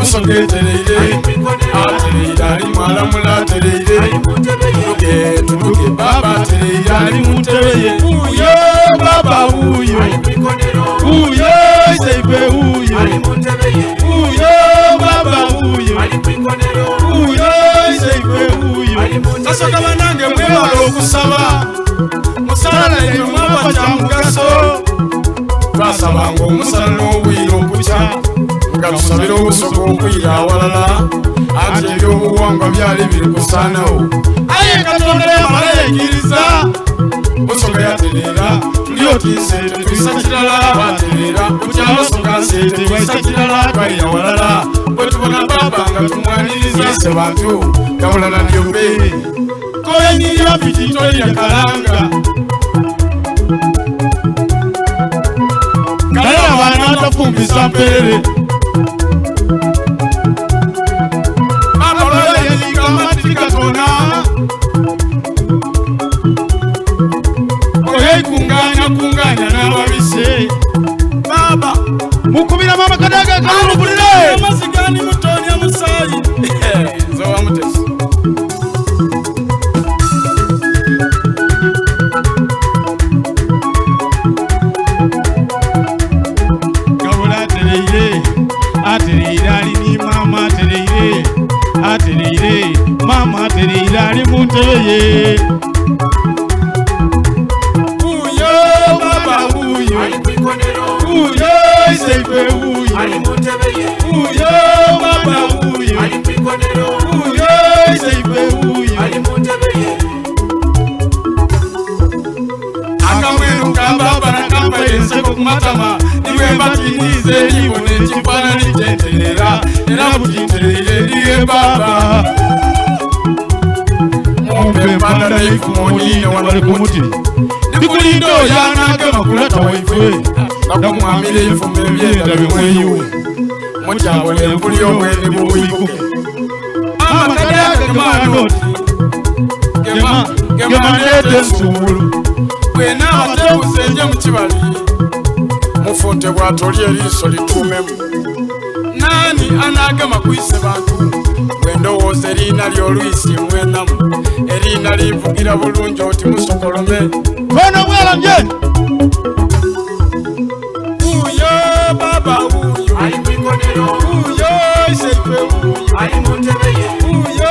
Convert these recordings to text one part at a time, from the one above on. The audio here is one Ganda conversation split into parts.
musoke tereire atereire ali mwalamula tereire tuduke baba tereire ali muntebeye uyo baba uyo seife uyo baba uyo seife uyo tasoka banange mwebala okusaba musala eyo mwaba kya mugaso twasaba ngo omusala n'obwire okukya nga tusabira obusoko okwira awalala ati ebyobuwangwa byali biri kusaanawo aye katonda yamala yekkiriza musoga yatereera tuli otiise tetuyisa kirala batereera kukyalosoka nsente bwayisa kirala twalira walala bwe tubona baba nga tumwaniriza ise bantu gabulala lyombe koyenyirya pititolya kalanga kalala baana atafumbisa mperere abalola yalinga amati katona kunganya n'ababise baba mukubira mama kadaga kalubulire amazigani mutonya musayi nzowa mutesi kabula atereire ali ni mama atereire mama atereire ali muntebeye seife uyo baba uyo seife uyo akamwenu kambaba nakamba enseko kumatama niwe mbatinize nibone ekifaananyi kyenterera era butintereire ndiye baba mumpe mpanda naifumonine wabali kumuti ndikulindo yanagema kulata waife nakumwamire enfumbe ebyenda bimweyiwe mukyabona empuli omwene bubuyikuke amakadaga gemanoti gemanete ensumulu bwenaaba tebusenje mu kibali mufunte bwatolya eriiso lituumemu nani anagema kwise bantu bwendowooza eriina ly'olwisi mwenamu eriina livugira bulungi oti musokolome kono bwelambye baba uyo ali kwikonero uyo seife uyo ali muntebeye uyo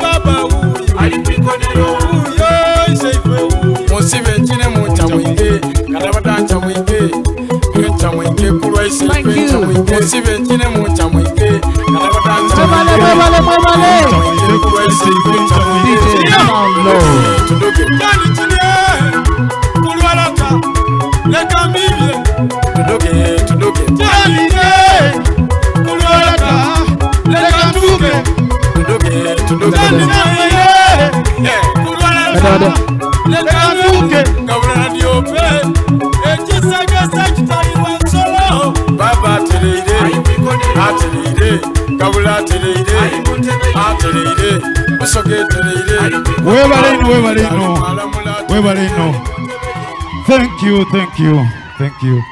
baba uyo ali kwikonero uyo seife uyo musibe nkine muncha mwinge kalabatancha mwinge ncha mwinge kulwa seife ncha mwinge musibe nkine muncha mwinge kalabatancha mwinge kulwa seife ncha mwinge tuduke kandi kine kulwa lata leka mbibye tuduke Janine kulwalaka leka tuke tuduke Janine kulwalaka leka tuke kabula diope ekisagasa kitali wansolo baba atereire kabula atereire musoge tereire webale ino thank you